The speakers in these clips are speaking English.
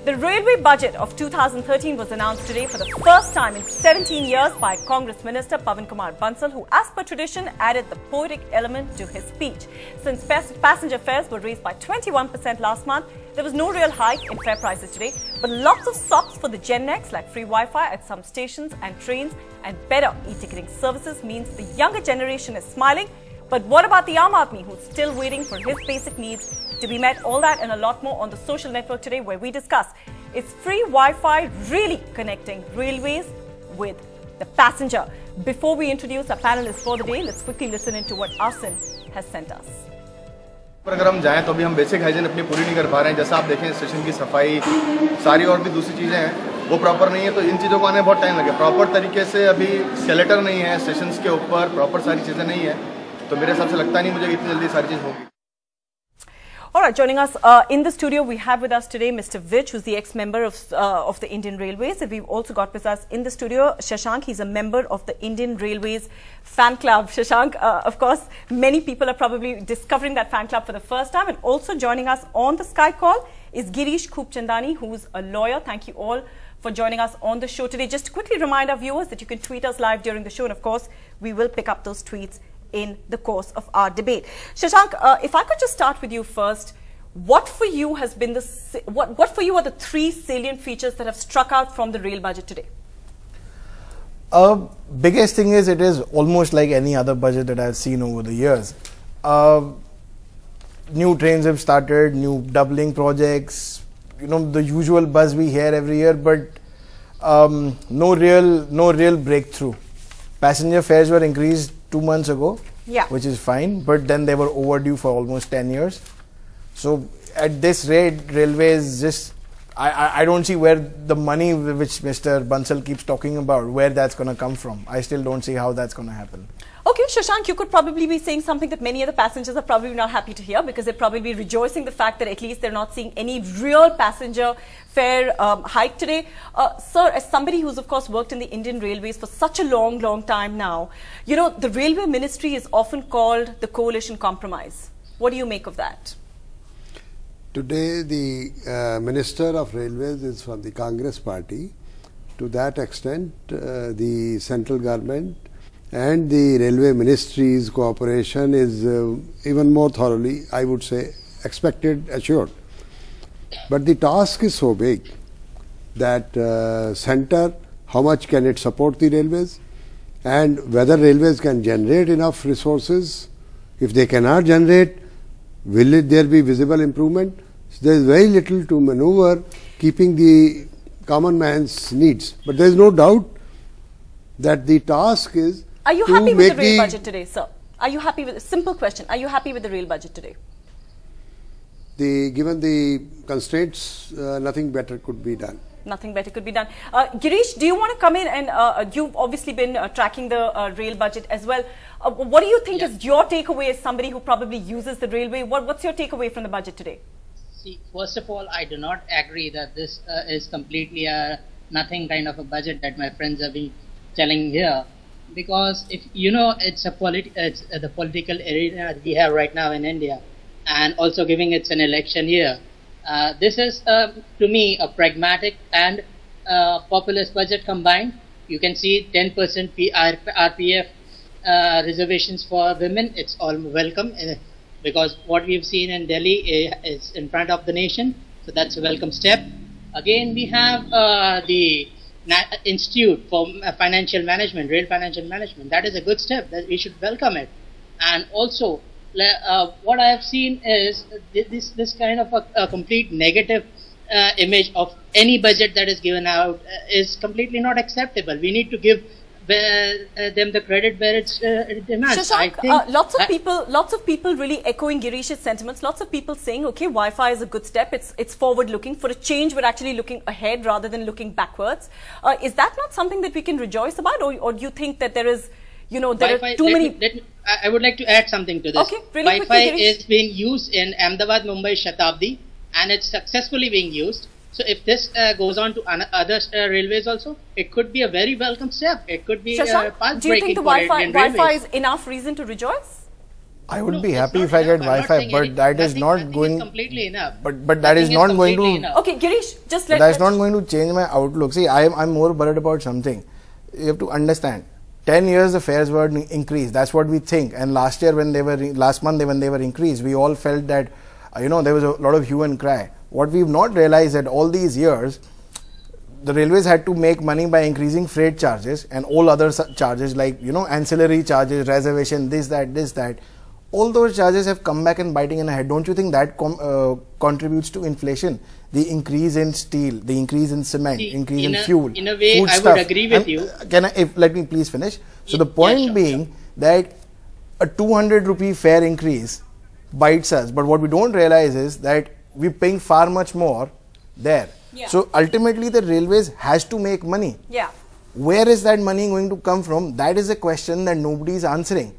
The railway budget of 2013 was announced today for the first time in 17 years by Congress Minister Pawan Kumar Bansal, who, as per tradition, added the poetic element to his speech. Since passenger fares were raised by 21% last month, there was no real hike in fare prices today, but lots of sops for the Gen X, like free Wi-Fi at some stations and trains, and better e-ticketing services means the younger generation is smiling. But what about the Aam Aadmi, who's still waiting for his basic needs to be met? All that and a lot more on the social network today, where we discuss, is free Wi-Fi really connecting railways with the passenger? Before we introduce our panelists for the day, let's quickly listen into what Arsen has sent us. अगर हम जाएं तो अभी हम basic hygiene अपनी पूरी नहीं कर पा रहे हैं। जैसा आप देखें, स्टेशन की सफाई, सारी और भी दूसरी चीज़ें हैं, वो प्रॉपर नहीं है, तो इन चीज़ों को आने बहुत टाइम लगे। प्रॉपर तरीके से अभी स्केलेटर नहीं है स्टेशन के ऊपर, प्रॉपर सारी चीज़ें नहीं है, तो मेरे हिसाब से लगता नहीं मुझे इतनी जल्दी सारी चीज़ होगी। All right, joining us in the studio, we have with us today Mr. Vij, who's the ex-member of the Indian Railways. And we've also got with us in the studio Shashank. He's a member of the Indian Railways fan club. Shashank, of course, many people are probably discovering that fan club for the first time. And also joining us on the Sky call is Girish Khoopchandani, who's a lawyer. Thank you all for joining us on the show today. Just to quickly remind our viewers that you can tweet us live during the show. And of course, we will pick up those tweets in the course of our debate. Shashank, if I could just start with you first, what for you has been what for you are the three salient features that have struck out from the rail budget today? Biggest thing is, it is almost like any other budget that I've seen over the years. New trains have started, new doubling projects, you know, the usual buzz we hear every year, but no real breakthrough. Passenger fares were increased 2 months ago, yeah, which is fine, but then they were overdue for almost 10 years. So at this rate, railways just, I don't see where the money which Mr. Bansal keeps talking about, where that's going to come from. I still don't see how that's going to happen. Okay, Shashank, you could probably be saying something that many other passengers are probably not happy to hear, because they're probably rejoicing the fact that at least they're not seeing any real passenger fare hike today. Sir, as somebody who's of course worked in the Indian Railways for such a long time now, you know, the Railway Ministry is often called the coalition compromise. What do you make of that? Today, the Minister of Railways is from the Congress party. To that extent, the central government and the Railway Ministry's cooperation is even more thoroughly, I would say, expected, assured. But the task is so big that centre, how much can it support the railways, and whether railways can generate enough resources. If they cannot generate, will there be visible improvement? So there is very little to maneuver, keeping the common man's needs. But there is no doubt that the task is. Are you happy with the rail budget today, sir? Are you happy with, simple question, are you happy with the rail budget today? Given the constraints, nothing better could be done. Nothing better could be done. Girish, do you want to come in, and you've obviously been tracking the rail budget as well. What do you think is your takeaway as somebody who probably uses the railway? What's your takeaway from the budget today? See, first of all, I do not agree that this is completely a nothing kind of a budget that my friends have been telling here. Because if you know, it's the political arena we have right now in India, and also giving it's an election year. This is, to me, a pragmatic and populist budget combined. You can see 10% RPF reservations for women. It's all welcome, because what we've seen in Delhi is in front of the nation. So that's a welcome step. Again, we have the Institute for Financial Management, Rail Financial Management. That is a good step. That we should welcome it. And also, what I have seen is this kind of a complete negative image of any budget that is given out is completely not acceptable. We need to give them the credit where it's demands. Shashank, lots of people really echoing Girish's sentiments. Lots of people saying, okay, Wi-Fi is a good step. It's forward-looking. For a change, we're actually looking ahead rather than looking backwards. Is that not something that we can rejoice about, or do you think that there is, you know, there are too many? I would like to add something to this. Okay, really Wi-Fi quickly, is being used in Ahmedabad, Mumbai, Shatabdi, and it's successfully being used. So if this goes on to other railways also, it could be a very welcome step. It could be Shashank, path do you think the Indian Wi-Fi is railways. enough reason to rejoice? I would No, be it's happy not if I enough. get I'm not Wi-Fi, saying but that is not nothing going. is completely enough. But that is not going to. Okay, Girish, just let. That's not going to change my outlook. See, I'm more worried about something. You have to understand. 10 years the fares were increased. That's what we think. And last year when they were last month when they were increased, we all felt that there was a lot of hue and cry. What we've not realized that all these years, the railways had to make money by increasing freight charges and all other charges like ancillary charges, reservation, this that. All those charges have come back and biting in the head. Don't you think that contributes to inflation? The increase in steel, the increase in cement, increase in fuel. In a way, I stuff. would agree with you. Let me please finish. So the point being that a 200 rupee fare increase bites us, but what we don't realize is that we're paying far much more there. Yeah. So ultimately the railways has to make money. Yeah. Where is that money going to come from? That is a question that nobody is answering.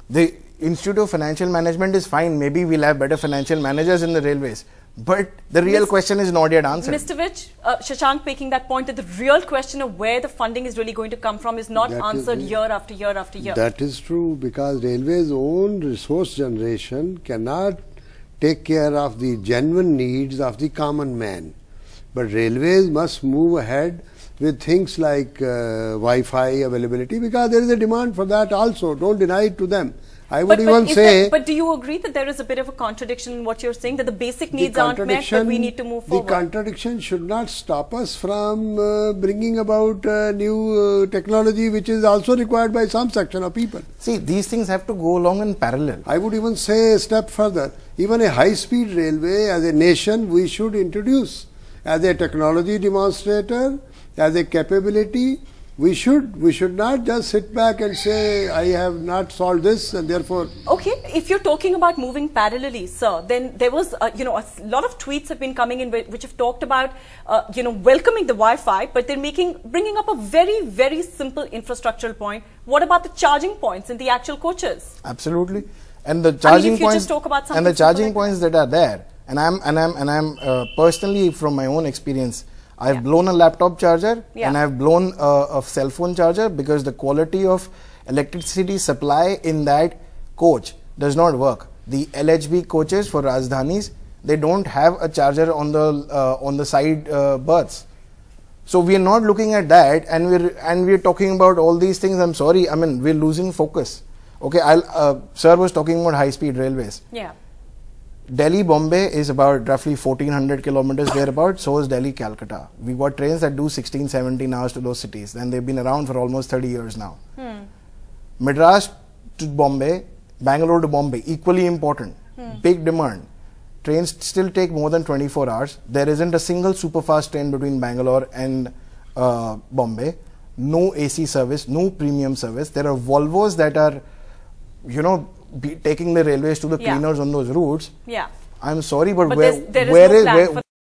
The Institute of Financial Management is fine. Maybe we'll have better financial managers in the railways. But the real question is not yet answered. Mr. Vich, Shashank making that point that the real question of where the funding is really going to come from is not answered year after year after year. That is true, because railways' own resource generation cannot take care of the genuine needs of the common man. But railways must move ahead with things like Wi-Fi availability, because there is a demand for that also. Don't deny it to them. I would even say... But do you agree that there is a bit of a contradiction in what you're saying, that the basic needs aren't met, but we need to move forward? The contradiction should not stop us from bringing about new technology, which is also required by some section of people. See, these things have to go along in parallel. I would even say a step further. Even a high-speed railway, as a nation, we should introduce as a technology demonstrator, as a capability. We should not just sit back and say, I have not solved this and therefore... Okay, if you're talking about moving parallelly, sir, then there was, a lot of tweets have been coming in which have talked about, welcoming the Wi-Fi, but they're bringing up a very, very simple infrastructural point. What about the charging points in the actual coaches? Absolutely. And the charging points, and the charging points that are there, and I'm personally, from my own experience, I've blown a laptop charger and I've blown a cell phone charger, because the quality of electricity supply in that coach does not work. The LHB coaches for Rajdhanis, they don't have a charger on the side berths. So we are not looking at that, and we're talking about all these things. I'm sorry, I mean, we're losing focus. Okay, sir was talking about high-speed railways. Yeah. Delhi Bombay is about roughly 1400 kilometers thereabout, so is Delhi Calcutta. We got trains that do 16-17 hours to those cities, and they've been around for almost 30 years now. Madras to Bombay, Bangalore to Bombay, equally important, big demand. Trains still take more than 24 hours. There isn't a single superfast train between Bangalore and Bombay. No AC service, no premium service. There are Volvos that are, taking the railways to the cleaners on those routes. Yeah. I'm sorry, but there is no plan for